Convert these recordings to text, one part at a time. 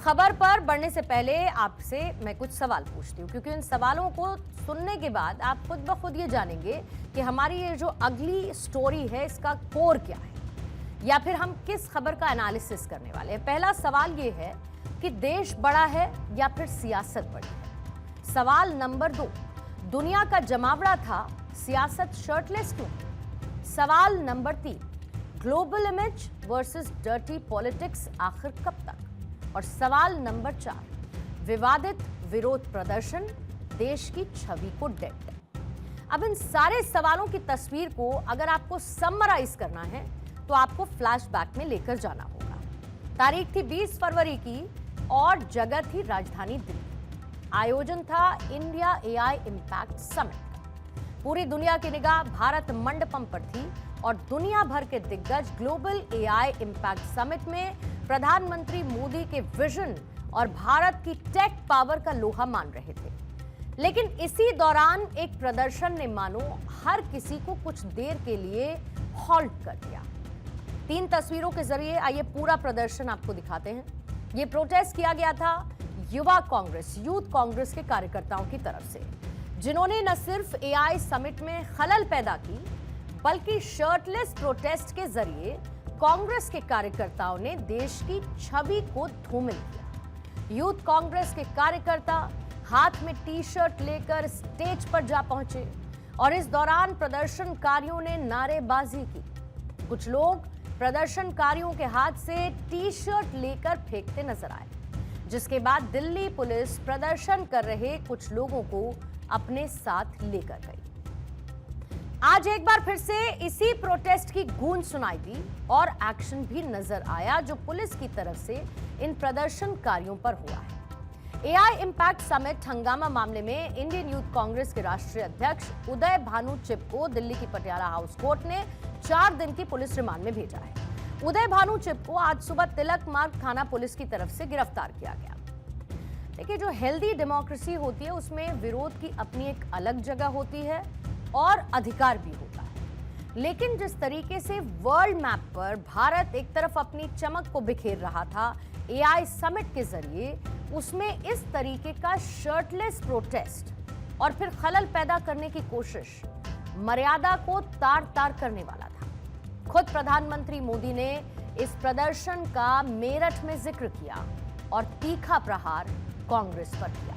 खबर पर बढ़ने से पहले आपसे मैं कुछ सवाल पूछती हूँ, क्योंकि इन सवालों को सुनने के बाद आप खुद ब खुद ये जानेंगे कि हमारी ये जो अगली स्टोरी है इसका कोर क्या है, या फिर हम किस खबर का एनालिसिस करने वाले हैं। पहला सवाल ये है कि देश बड़ा है या फिर सियासत बड़ी है। सवाल नंबर 2, दुनिया का जमावड़ा था, सियासत शर्टलेस क्यों? सवाल number 3, global image versus dirty politics आखिर कब तक? और सवाल नंबर 4, विवादित विरोध प्रदर्शन देश की छवि को डेंट। अब इन सारे सवालों की तस्वीर को अगर आपको समराइज करना है तो आपको फ्लैशबैक में लेकर जाना होगा। तारीख थी 20 फरवरी की और जगह थी राजधानी दिल्ली। आयोजन था इंडिया एआई इंपैक्ट समिट। पूरी दुनिया की निगाह भारत मंडपम पर थी और दुनिया भर के दिग्गज ग्लोबल एआई इंपैक्ट समिट में प्रधानमंत्री मोदी के विजन और भारत की टेक पावर का लोहा मान रहे थे। लेकिन इसी दौरान एक प्रदर्शन ने मानो हर किसी को कुछ देर के लिए हॉल्ट कर दिया। 3 तस्वीरों के जरिए आइए पूरा प्रदर्शन आपको दिखाते हैं। ये प्रोटेस्ट किया गया था युवा कांग्रेस, यूथ कांग्रेस के कार्यकर्ताओं की तरफ से, जिन्होंने न सिर्फ एआई समिट में खलल पैदा की, बल्कि शर्टलेस प्रोटेस्ट के जरिए कांग्रेस के कार्यकर्ताओं ने देश की छवि को धूमिल किया। यूथ कांग्रेस के कार्यकर्ता हाथ में टी-शर्ट लेकर स्टेज पर जा पहुंचे और इस दौरान प्रदर्शनकारियों ने नारेबाजी की। कुछ लोग प्रदर्शनकारियों के हाथ से टी-शर्ट लेकर फेंकते नजर आए, जिसके बाद दिल्ली पुलिस प्रदर्शन कर रहे कुछ लोगों को अपने साथ लेकर गई। आज एक बार फिर से इसी प्रोटेस्ट की गूंज सुनाई दी और एक्शन भी नजर आया जो पुलिस की तरफ से इन प्रदर्शनकारियों पर हुआ है। एआई इंपैक्ट समिट हंगामा मामले में इंडियन यूथ कांग्रेस के राष्ट्रीय अध्यक्ष उदय भानु चिब को दिल्ली की पटियाला हाउस कोर्ट ने 4 दिन की पुलिस रिमांड में भेजा है। उदय भानु चिब को आज सुबह तिलक मार्ग थाना पुलिस की तरफ से गिरफ्तार किया गया। देखिए, जो हेल्दी डेमोक्रेसी होती है उसमें विरोध की अपनी एक अलग जगह होती है और अधिकार भी होता है। लेकिन जिस तरीके से वर्ल्ड मैप पर भारत एक तरफ अपनी चमक को बिखेर रहा था एआई समिट के जरिए, उसमें इस तरीके का शर्टलेस प्रोटेस्ट और फिर खलल पैदा करने की कोशिश मर्यादा को तार-तार करने वाला था। खुद प्रधानमंत्री मोदी ने इस प्रदर्शन का मेरठ में जिक्र किया और तीखा प्रहार कांग्रेस पर किया।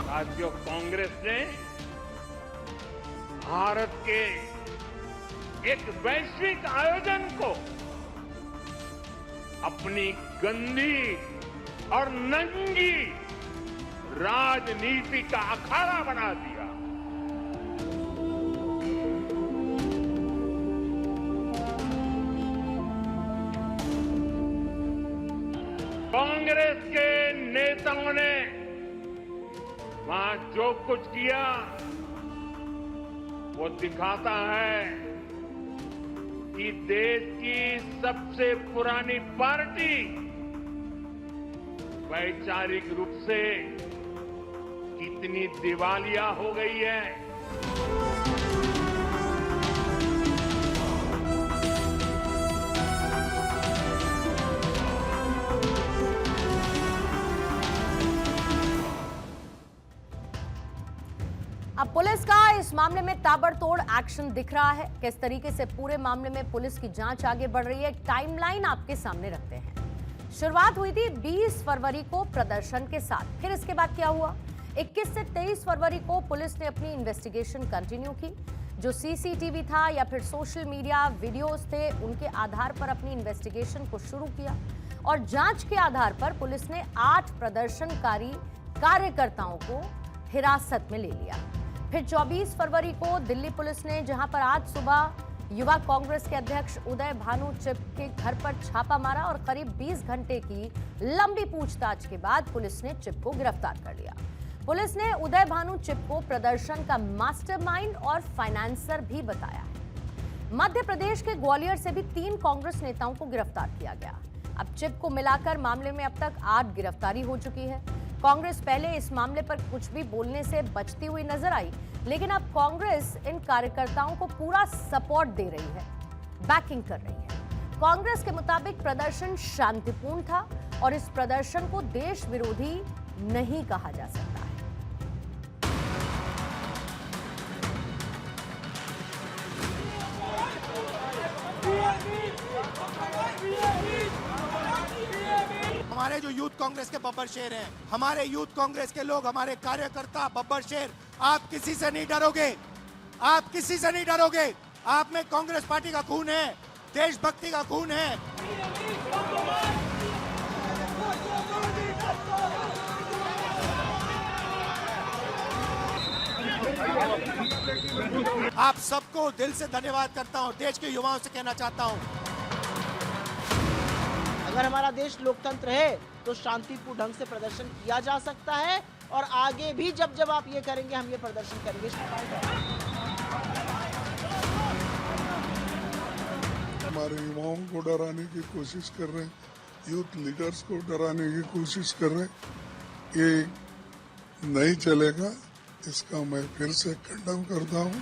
साथियों, कांग्रेस ने भारत के एक वैश्विक आयोजन को अपनी गंदी और नंगी राजनीति का अखाड़ा बना दिया। कांग्रेस के नेताओं ने वहां जो कुछ किया वो दिखाता है कि देश की सबसे पुरानी पार्टी वैचारिक रूप से कितनी दिवालिया हो गई है। अब पुलिस का इस मामले में ताबड़तोड़ एक्शन दिख रहा है। किस तरीके से पूरे मामले में पुलिस की जांच आगे बढ़ रही है, टाइमलाइन आपके सामने रखते हैं। शुरुआत हुई थी 20 फरवरी को प्रदर्शन के साथ। फिर इसके बाद क्या हुआ? 21 से 23 फरवरी को पुलिस ने अपनी इन्वेस्टिगेशन कंटिन्यू की। जो सीसीटीवी था या फिर सोशल मीडिया वीडियोस थे, उनके आधार पर अपनी इन्वेस्टिगेशन को शुरू किया और जांच के आधार पर पुलिस ने 8 प्रदर्शनकारी कार्यकर्ताओं को हिरासत में ले लिया। फिर 24 फरवरी को दिल्ली पुलिस ने, जहां पर आज सुबह युवा कांग्रेस के अध्यक्ष उदय भानु चिब के घर पर छापा मारा और करीब 20 घंटे की लंबी पूछताछ के बाद पुलिस ने चिब को गिरफ्तार कर लिया। पुलिस ने उदय भानु चिब को प्रदर्शन का मास्टरमाइंड और फाइनेंसर भी बताया है। मध्य प्रदेश के ग्वालियर से भी 3 कांग्रेस नेताओं को गिरफ्तार किया गया। अब चिब को मिलाकर मामले में अब तक 8 गिरफ्तारी हो चुकी है। कांग्रेस पहले इस मामले पर कुछ भी बोलने से बचती हुई नजर आई, लेकिन अब कांग्रेस इन कार्यकर्ताओं को पूरा सपोर्ट दे रही है, बैकिंग कर रही है। कांग्रेस के मुताबिक प्रदर्शन शांतिपूर्ण था और इस प्रदर्शन को देश विरोधी नहीं कहा जा सकता है। हमारे जो यूथ कांग्रेस के बब्बर शेर हैं, हमारे यूथ कांग्रेस के लोग, हमारे कार्यकर्ता बब्बर शेर, आप किसी से नहीं डरोगे, आप किसी से नहीं डरोगे। आप में कांग्रेस पार्टी का खून है, देशभक्ति का खून है। आप सबको दिल से धन्यवाद करता हूं, देश के युवाओं से कहना चाहता हूं, अगर हमारा देश लोकतंत्र है तो शांतिपूर्ण ढंग से प्रदर्शन किया जा सकता है और आगे भी जब जब आप ये करेंगे हम ये प्रदर्शन करेंगे। हमारे युवाओं को डराने की कोशिश कर रहे हैं, यूथ लीडर्स को डराने की कोशिश कर रहे हैं, ये नहीं चलेगा। इसका मैं फिर से खंडन करता हूं।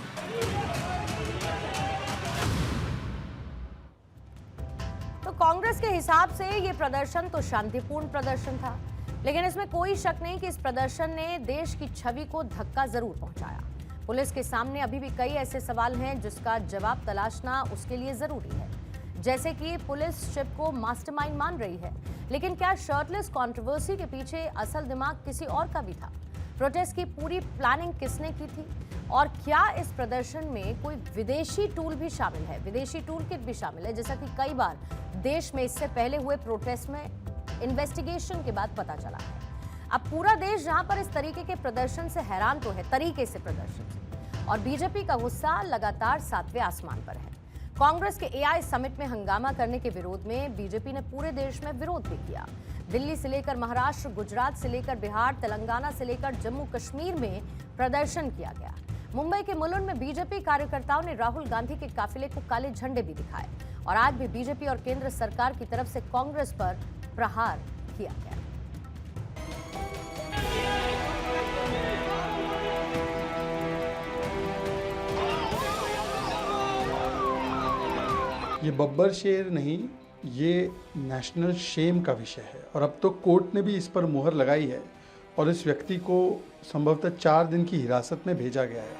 तो कांग्रेस के हिसाब से ये प्रदर्शन तो शांतिपूर्ण प्रदर्शन था, लेकिन इसमें कोई शक नहीं कि इस प्रदर्शन ने देश की छवि को धक्का जरूर पहुंचाया। पुलिस के सामने अभी भी कई ऐसे सवाल हैं जिसका जवाब तलाशना उसके लिए जरूरी है, जैसे कि पुलिस शिव को मास्टरमाइंड मान रही है, लेकिन क्या शर्टलेस कंट्रोवर्सी के पीछे असल दिमाग किसी और का भी था? प्रोटेस्ट की पूरी प्लानिंग किसने की थी? और क्या इस प्रदर्शन में कोई विदेशी टूल भी शामिल है, विदेशी टूल किट भी शामिल है, जैसा कि कई बार देश में इससे पहले हुए प्रोटेस्ट में इन्वेस्टिगेशन के बाद पता चला है। अब पूरा देश जहां पर इस तरीके के प्रदर्शन से हैरान तो है, तरीके से प्रदर्शन से, और बीजेपी का गुस्सा लगातार 7वें आसमान पर है। कांग्रेस के एआई समिट में हंगामा करने के विरोध में बीजेपी ने पूरे देश में विरोध भी किया। दिल्ली से लेकर महाराष्ट्र, गुजरात से लेकर बिहार, तेलंगाना से लेकर जम्मू कश्मीर में प्रदर्शन किया गया। मुंबई के मुलुंड में बीजेपी कार्यकर्ताओं ने राहुल गांधी के काफिले को काले झंडे भी दिखाए और आज भी बीजेपी और केंद्र सरकार की तरफ से कांग्रेस पर प्रहार किया गया। ये बब्बर शेर नहीं, ये नेशनल शेम का विषय है और अब तो कोर्ट ने भी इस पर मुहर लगाई है और इस व्यक्ति को संभवतः 4 दिन की हिरासत में भेजा गया है।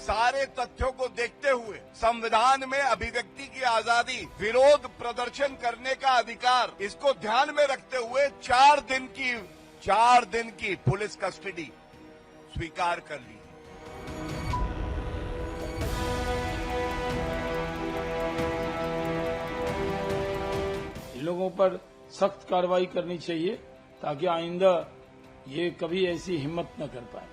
सारे तथ्यों को देखते हुए संविधान में अभिव्यक्ति की आजादी, विरोध प्रदर्शन करने का अधिकार, इसको ध्यान में रखते हुए 4 दिन की पुलिस कस्टडी स्वीकार कर ली। इन लोगों पर सख्त कार्रवाई करनी चाहिए ताकि आइंदा ये कभी ऐसी हिम्मत न कर पाए।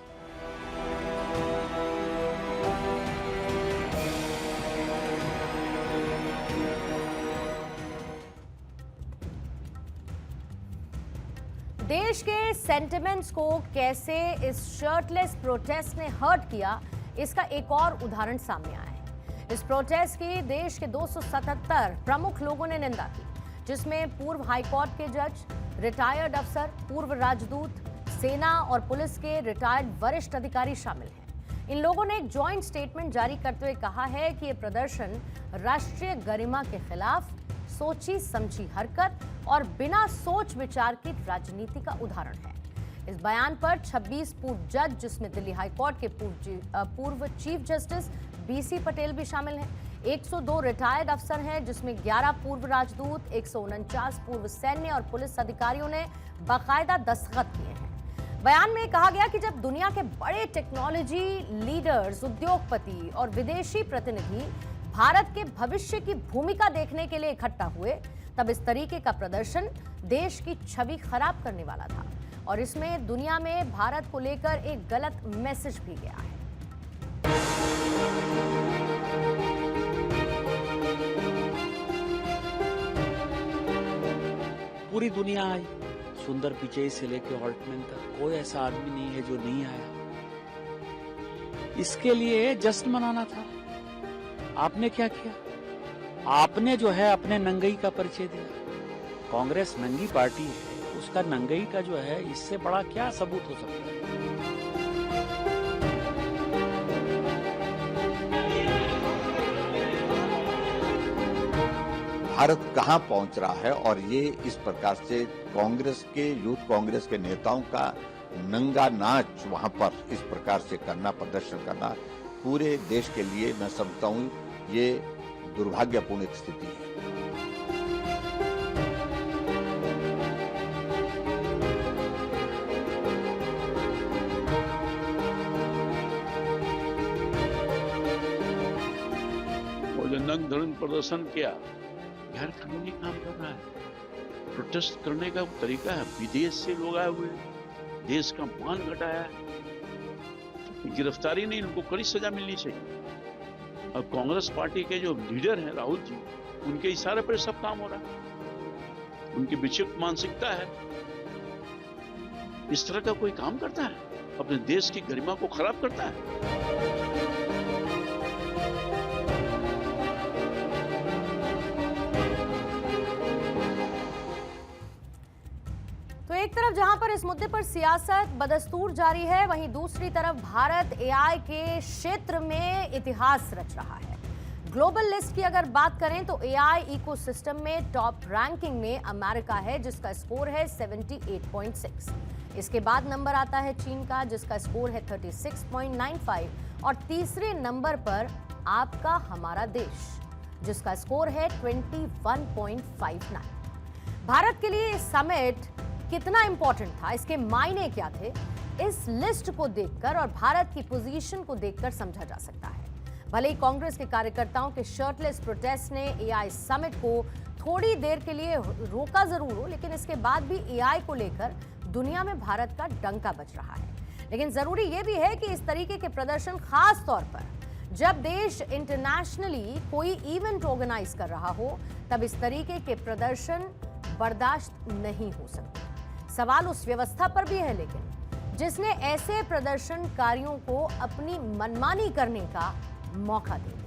देश के सेंटिमेंट्स को कैसे इस शर्टलेस प्रोटेस्ट ने हर्ट किया, इसका एक और उदाहरण सामने आया है। इस प्रोटेस्ट की देश के 277 प्रमुख लोगों ने निंदा की, जिसमें पूर्व हाईकोर्ट के जज, रिटायर्ड अफसर, पूर्व राजदूत, सेना और पुलिस के रिटायर्ड वरिष्ठ अधिकारी शामिल हैं। इन लोगों ने एक जॉइंट स्टेटमेंट जारी करते हुए कहा है कि ये प्रदर्शन राष्ट्रीय गरिमा के खिलाफ सोची समझी हरकत और बिना सोच विचार की राजनीति का उदाहरण है। इस बयान पर 26 पूर्व जज, जिसमें दिल्ली हाईकोर्ट के पूर्व चीफ जस्टिस बीसी पटेल भी शामिल हैं, 102 रिटायर्ड अफसर हैं, जिसमें 11 पूर्व राजदूत, 149 पूर्व सैन्य और पुलिस अधिकारियों ने बाकायदा दस्तखत किए हैं। बयान में कहा गया कि जब दुनिया के बड़े टेक्नोलॉजी लीडर्स, उद्योगपति और विदेशी प्रतिनिधि भारत के भविष्य की भूमिका देखने के लिए इकट्ठा हुए, तब इस तरीके का प्रदर्शन देश की छवि खराब करने वाला था और इसमें दुनिया में भारत को लेकर एक गलत मैसेज भी गया है। पूरी दुनिया आई, सुंदर पिचई से लेकर हॉल्टमैन तक, कोई ऐसा आदमी नहीं है जो नहीं आया। इसके लिए जश्न मनाना था। आपने क्या किया? आपने जो है अपने नंगई का परिचय दिया। कांग्रेस नंगी पार्टी है, उसका नंगई का जो है, इससे बड़ा क्या सबूत हो सकता है? भारत कहां पहुंच रहा है और ये इस प्रकार से कांग्रेस के, यूथ कांग्रेस के नेताओं का नंगा नाच वहां पर इस प्रकार से करना, प्रदर्शन करना, पूरे देश के लिए मैं समझता हूं ये दुर्भाग्यपूर्ण एक स्थिति है। और जो नंग धड़ंग प्रदर्शन किया, गैर कानूनी काम कर रहा है। प्रोटेस्ट करने का तरीका है, विदेश से लोग आए हुए, देश का मान घटाया है, गिरफ्तारी नहीं, इनको कड़ी सजा मिलनी चाहिए। और कांग्रेस पार्टी के जो लीडर हैं राहुल जी, उनके इशारे पर सब काम हो रहा है। उनकी विक्षिप्त मानसिकता है, इस तरह का कोई काम करता है, अपने देश की गरिमा को खराब करता है। तो एक तरफ जहां पर इस मुद्दे पर सियासत बदस्तूर जारी है, वहीं दूसरी तरफ भारत एआई के क्षेत्र में इतिहास रच रहा है। ग्लोबल लिस्ट की अगर बात करें तो एआई इकोसिस्टम में टॉप रैंकिंग में अमेरिका है, जिसका स्कोर है 78.6। इसके बाद नंबर आता है चीन का, जिसका स्कोर है 36.95, और तीसरे नंबर पर आपका हमारा देश, जिसका स्कोर है 21.59। भारत के लिए समिट कितना इंपॉर्टेंट था, इसके मायने क्या थे, इस लिस्ट को देखकर और भारत की पोजीशन को देखकर समझा जा सकता है। भले ही कांग्रेस के कार्यकर्ताओं के शर्टलेस प्रोटेस्ट ने एआई समिट को थोड़ी देर के लिए रोका जरूर हो, लेकिन इसके बाद भी एआई को लेकर दुनिया में भारत का डंका बज रहा है। लेकिन जरूरी यह भी है कि इस तरीके के प्रदर्शन, खास तौर पर जब देश इंटरनेशनली कोई इवेंट ऑर्गेनाइज कर रहा हो, तब इस तरीके के प्रदर्शन बर्दाश्त नहीं हो सकते। सवाल उस व्यवस्था पर भी है, लेकिन जिसने ऐसे प्रदर्शनकारियों को अपनी मनमानी करने का मौका दिया।